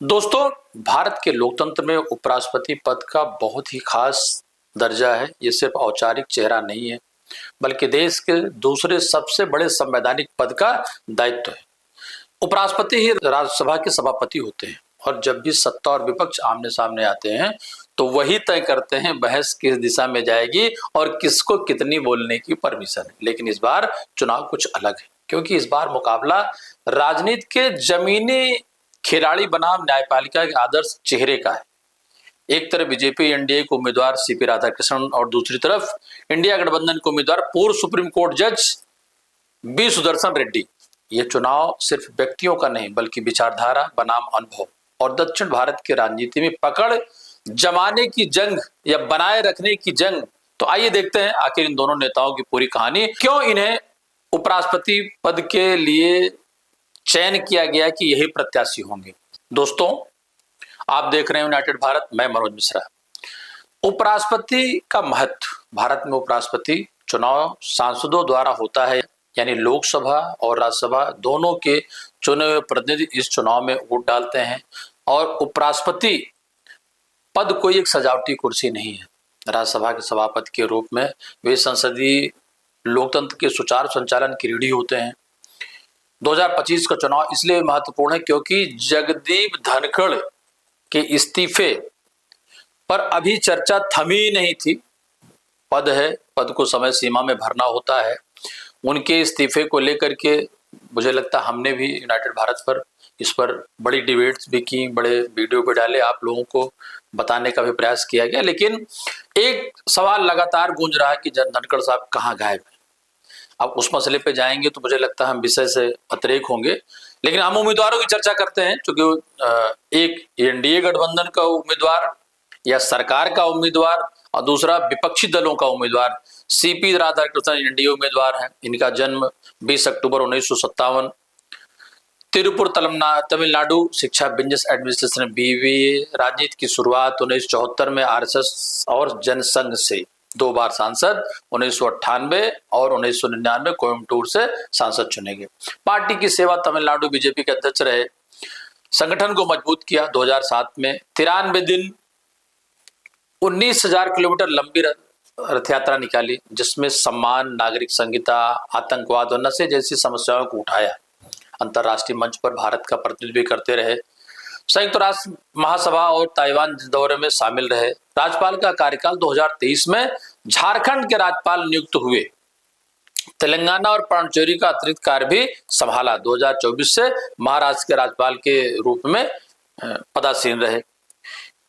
दोस्तों, भारत के लोकतंत्र में उपराष्ट्रपति पद का बहुत ही खास दर्जा है। ये सिर्फ औपचारिक चेहरा नहीं है, बल्कि देश के दूसरे सबसे बड़े संवैधानिक पद का दायित्व है। उपराष्ट्रपति ही राज्यसभा के सभापति होते हैं और जब भी सत्ता और विपक्ष आमने सामने आते हैं तो वही तय करते हैं बहस किस दिशा में जाएगी और किसको कितनी बोलने की परमिशन है। लेकिन इस बार चुनाव कुछ अलग है, क्योंकि इस बार मुकाबला राजनीति के जमीनी खिलाड़ी बनाम न्यायपालिका के आदर्श चेहरे का है। एक तरफ बीजेपी एनडीए के उम्मीदवार सीपी राधाकृष्णन और दूसरी तरफ इंडिया गठबंधन के उम्मीदवार पूर्व सुप्रीम कोर्ट जज बी सुदर्शन रेड्डी। ये चुनाव सिर्फ व्यक्तियों का नहीं, बल्कि विचारधारा बनाम अनुभव और दक्षिण भारत के राजनीति में पकड़ जमाने की जंग या बनाए रखने की जंग। तो आइए देखते हैं आखिर इन दोनों नेताओं की पूरी कहानी, क्यों इन्हें उपराष्ट्रपति पद के लिए चयन किया गया कि यही प्रत्याशी होंगे। दोस्तों, आप देख रहे हैं यूनाइटेड भारत, मैं मनोज मिश्रा। उपराष्ट्रपति का महत्व। भारत में उपराष्ट्रपति चुनाव सांसदों द्वारा होता है, यानी लोकसभा और राज्यसभा दोनों के चुने हुए प्रतिनिधि इस चुनाव में वोट डालते हैं। और उपराष्ट्रपति पद कोई एक सजावटी कुर्सी नहीं है। राज्यसभा के सभापति के रूप में वे संसदीय लोकतंत्र के सुचारू संचालन की रीढ़ होते हैं। 2025 का चुनाव इसलिए महत्वपूर्ण है क्योंकि जगदीप धनखड़ के इस्तीफे पर अभी चर्चा थमी नहीं थी। पद है, पद को समय सीमा में भरना होता है। उनके इस्तीफे को लेकर के मुझे लगता हमने भी यूनाइटेड भारत पर इस पर बड़ी डिबेट्स भी की, बड़े वीडियो भी डाले, आप लोगों को बताने का भी प्रयास किया गया। लेकिन एक सवाल लगातार गूंज रहा है कि धनखड़ साहब कहाँ गायब है। अब उस मसले पे जाएंगे तो मुझे लगता है हम विषय से अतिरेक होंगे, लेकिन हम उम्मीदवारों की चर्चा करते हैं। क्योंकि एक एनडीए गठबंधन का उम्मीदवार या सरकार का उम्मीदवार और दूसरा विपक्षी दलों का उम्मीदवार सीपी राधाकृष्णन एनडीए उम्मीदवार है। इनका जन्म 20 अक्टूबर 1957 तिरुपुर तमिलनाडु शिक्षा बिजनेस एडमिनिस्ट्रेशन बीबीए। राजनीति की शुरुआत 1974 में आरएसएस और जनसंघ से, 2 बार सांसद 1998 और 1999 कोयम्बटूर से सांसद चुने गए। पार्टी की सेवा तमिलनाडु बीजेपी के अध्यक्ष रहे। संगठन को मजबूत किया। 2007 में 93 दिन 19,000 किलोमीटर लंबी रथ यात्रा निकाली, जिसमें सम्मान, नागरिक संहिता, आतंकवाद और नशे जैसी समस्याओं को उठाया। अंतर्राष्ट्रीय मंच पर भारत का प्रतिनिधित्व करते रहे। संयुक्त राष्ट्र महासभा और ताइवान दौरे में शामिल रहे। राज्यपाल का कार्यकाल 2023 में झारखंड के राज्यपाल नियुक्त हुए। तेलंगाना और पांडिचेरी का अतिरिक्त कार्य भी संभाला। 2024 से महाराष्ट्र के राज्यपाल के रूप में पदासीन रहे।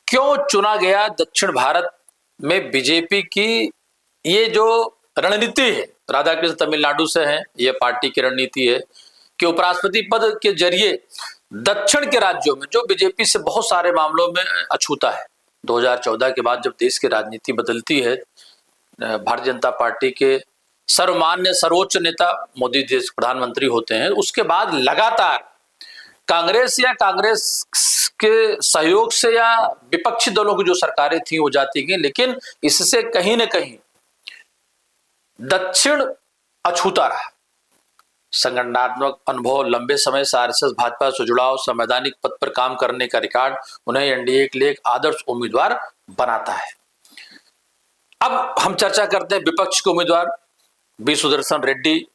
क्यों चुना गया दक्षिण भारत में बीजेपी की ये जो रणनीति है? राधाकृष्ण तमिलनाडु से हैं, ये पार्टी की रणनीति है कि उपराष्ट्रपति पद के जरिए दक्षिण के राज्यों में जो बीजेपी से बहुत सारे मामलों में अछूता है। 2014 के बाद जब देश की राजनीति बदलती है, भारतीय जनता पार्टी के सर्वमान्य सर्वोच्च नेता मोदी देश प्रधानमंत्री होते हैं, उसके बाद लगातार कांग्रेस या कांग्रेस के सहयोग से या विपक्षी दलों की जो सरकारें थी वो जाती गई, लेकिन इससे कहीं ना कहीं दक्षिण अछूता रहा। संगठनात्मक अनुभव, लंबे समय से आरएसएस भाजपा से जुड़ाव, संवैधानिक पद पर काम करने का रिकॉर्ड उन्हें एनडीए के लिए एक आदर्श उम्मीदवार बनाता है। अब हम चर्चा करते हैं विपक्ष के उम्मीदवार बी सुदर्शन रेड्डी।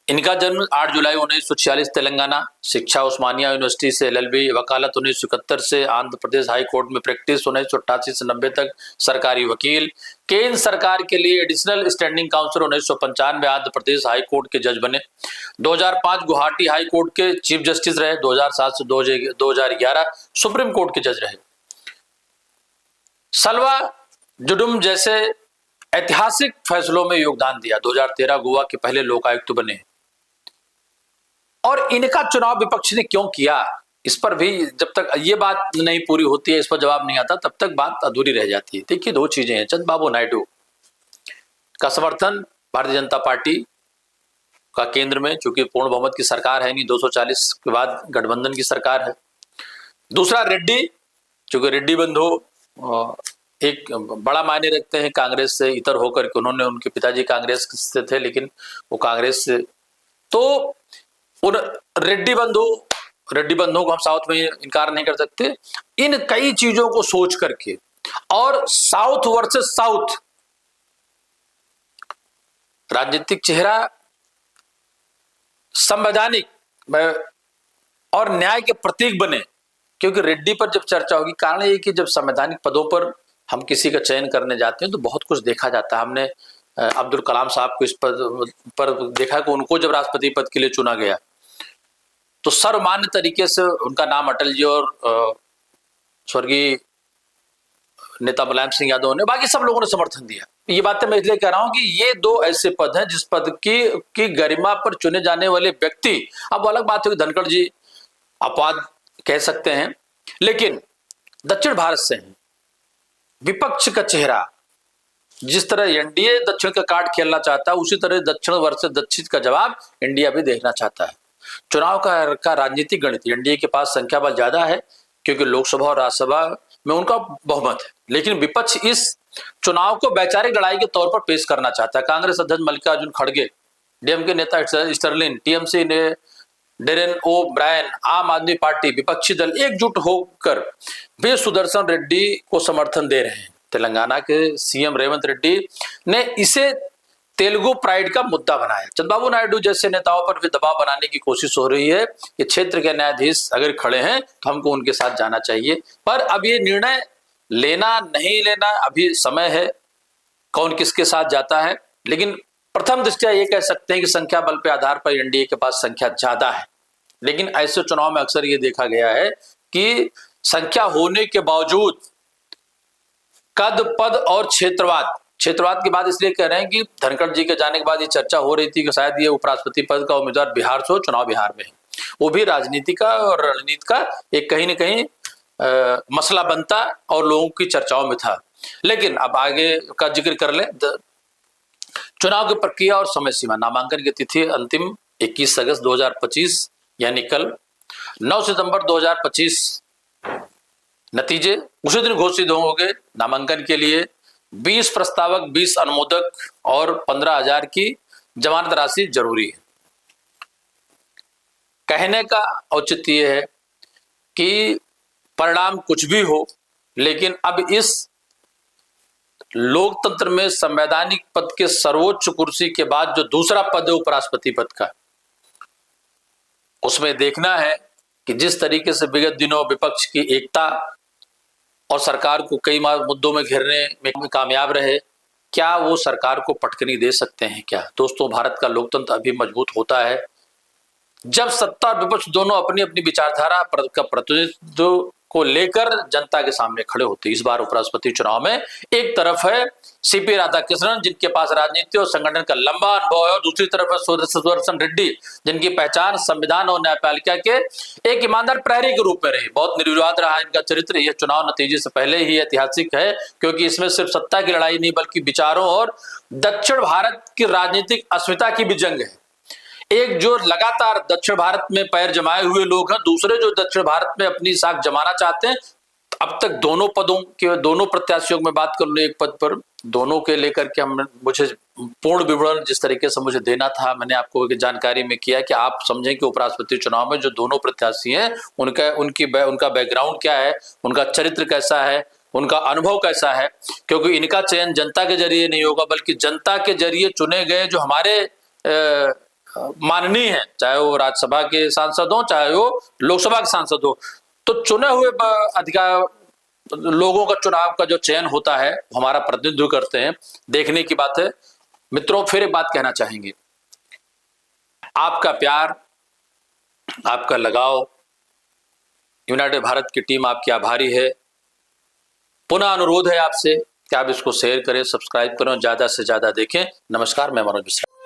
इनका जन्म 8 जुलाई 1946 तेलंगाना। शिक्षा उस्मानिया यूनिवर्सिटी से एलएलबी। वकालत 1971 से। आंध्र प्रदेश हाई कोर्ट में प्रैक्टिस। 1988 से 90 तक सरकारी वकील। केंद्र सरकार के लिए additional standing council 1995 Andhra Pradesh high court के जज बने। 2005 गुवाहाटी हाई कोर्ट के चीफ जस्टिस रहे। 2007 से 2011 सुप्रीम कोर्ट के जज रहे। सलवा जुडुम जैसे ऐतिहासिक फैसलों में योगदान दिया। 2013 गोवा के पहले लोकायुक्त बने। और इनका चुनाव विपक्ष ने क्यों किया, इस पर भी जब तक ये बात नहीं पूरी होती है, इस पर जवाब नहीं आता, तब तक बात अधूरी रह जाती है। देखिए, 2 चीजें हैं। चंद्रबाबू नायडू का समर्थन भारतीय जनता पार्टी का केंद्र में, चूंकि पूर्ण बहुमत की सरकार है नहीं, 240 के बाद गठबंधन की सरकार है। दूसरा रेड्डी, चूंकि रेड्डी बंधु एक बड़ा मायने रखते हैं कांग्रेस से इतर होकर के। उन्होंने, उनके पिताजी कांग्रेस से थे, लेकिन वो कांग्रेस से, तो उन रेड्डी बंधु रेड्डी बंधुओं को हम साउथ में इनकार नहीं कर सकते। इन कई चीजों को सोच करके और साउथ वर्सेस साउथ राजनीतिक चेहरा संवैधानिक और न्याय के प्रतीक बने, क्योंकि रेड्डी पर जब चर्चा होगी, कारण ये कि जब संवैधानिक पदों पर हम किसी का चयन करने जाते हैं तो बहुत कुछ देखा जाता है। हमने अब्दुल कलाम साहब को इस पद पर देखा कि उनको जब राष्ट्रपति पद के लिए चुना गया तो सर्वमान्य तरीके से उनका नाम अटल जी और स्वर्गीय नेता मुलायम सिंह यादव ने, बाकी सब लोगों ने समर्थन दिया। ये बातें मैं इसलिए कह रहा हूं कि ये दो ऐसे पद हैं जिस पद की गरिमा पर चुने जाने वाले व्यक्ति, अब वो अलग बात है कि धनखड़ जी अपवाद कह सकते हैं, लेकिन दक्षिण भारत से हैं, विपक्ष का चेहरा। जिस तरह एनडीए दक्षिण का कार्ड खेलना चाहता है, उसी तरह दक्षिण वर्सेस दक्षिण का जवाब इंडिया भी देखना चाहता है। चुनाव का राजनीतिक गणित, एनडीए के पास संख्या बल ज्यादा है क्योंकि लोकसभा और राज्यसभा में उनका बहुमत है, लेकिन विपक्ष इस चुनाव को वैचारिक लड़ाई के तौर पर पेश करना चाहता है। कांग्रेस अध्यक्ष मल्लिकार्जुन खड़गे, डीएमके नेता स्टर्लिन, टीएमसी ने डेरेन ओ ब्रायन, आम आदमी पार्टी, विपक्षी दल एकजुट होकर वे सुदर्शन रेड्डी को समर्थन दे रहे हैं। तेलंगाना के सीएम रेवंत रेड्डी ने इसे तेलुगु प्राइड का मुद्दा बनाया। चंद्रबाबू नायडू जैसे नेताओं पर भी दबाव बनाने की कोशिश हो रही है कि क्षेत्र के न्यायाधीश अगर खड़े हैं तो हमको उनके साथ जाना चाहिए। पर अब ये निर्णय लेना नहीं लेना अभी समय है, कौन किसके साथ जाता है। लेकिन प्रथम दृष्टया ये कह सकते हैं कि संख्या बल के आधार पर एनडीए के पास संख्या ज्यादा है, लेकिन ऐसे चुनाव में अक्सर ये देखा गया है कि संख्या होने के बावजूद कद, पद और क्षेत्रवाद की बात इसलिए कह रहे हैं कि धनखड़ जी के जाने के बाद ये चर्चा हो रही थी कि शायद ये उपराष्ट्रपति पद का उम्मीदवार बिहार से हो, चुनाव बिहार में है। वो भी राजनीति का और रणनीति का एक कहीं ना कहीं मसला बनता और लोगों की चर्चाओं में था। लेकिन अब आगे का जिक्र कर ले। चुनाव की प्रक्रिया और समय सीमा, नामांकन की तिथि अंतिम 21 अगस्त 2025 यानी कल। 9 सितंबर 2025 नतीजे उसी दिन घोषित होंगे। नामांकन के लिए 20 प्रस्तावक, 20 अनुमोदक और 15,000 की जमानत राशि जरूरी है। कहने का औचित्य यह है कि परिणाम कुछ भी हो, लेकिन अब इस लोकतंत्र में संवैधानिक पद के सर्वोच्च कुर्सी के बाद जो दूसरा पद है उपराष्ट्रपति पद का, उसमें देखना है कि जिस तरीके से विगत दिनों विपक्ष की एकता और सरकार को कई मुद्दों में घेरने में कामयाब रहे, क्या वो सरकार को पटकनी दे सकते हैं क्या? दोस्तों, भारत का लोकतंत्र अभी मजबूत होता है जब सत्ता और विपक्ष दोनों अपनी अपनी विचारधारा का प्रतिनिधित्व को लेकर जनता के सामने खड़े होते। इस बार उपराष्ट्रपति चुनाव में एक तरफ है सीपी राधाकृष्णन, जिनके पास राजनीति और संगठन का लंबा अनुभव है, और दूसरी तरफ है सुदर्शन रेड्डी, जिनकी पहचान संविधान और न्यायपालिका के एक ईमानदार प्रहरी के रूप में रही। बहुत निर्विवाद रहा इनका चरित्र। यह चुनाव नतीजे से पहले ही ऐतिहासिक है, क्योंकि इसमें सिर्फ सत्ता की लड़ाई नहीं बल्कि विचारों और दक्षिण भारत की राजनीतिक अस्मिता की भी जंग है। एक जो लगातार दक्षिण भारत में पैर जमाए हुए लोग हैं, दूसरे जो दक्षिण भारत में अपनी साख जमाना चाहते हैं। अब तक दोनों पदों के दोनों प्रत्याशियों में बात कर लूं, एक पद पर दोनों के लेकर के मुझे पूर्ण विवरण जिस तरीके से मुझे देना था, मैंने आपको जानकारी में किया कि आप समझें कि उपराष्ट्रपति चुनाव में जो दोनों प्रत्याशी हैं उनका बैकग्राउंड क्या है, उनका चरित्र कैसा है, उनका अनुभव कैसा है। क्योंकि इनका चयन जनता के जरिए नहीं होगा, बल्कि जनता के जरिए चुने गए जो हमारे माननीय है, चाहे वो राज्यसभा के सांसद हो, चाहे वो लोकसभा के सांसद हो। तो चुने हुए अधिकार लोगों का चुनाव का जो चयन होता है वो हमारा प्रतिनिधित्व करते हैं। देखने की बात है। मित्रों, फिर एक बात कहना चाहेंगे, आपका प्यार, आपका लगाव, यूनाइटेड भारत की टीम आपकी आभारी है। पुनः अनुरोध है आपसे कि आप इसको शेयर करें, सब्सक्राइब करें और ज्यादा से ज्यादा देखें। नमस्कार, मैं मनोज मिश्रा।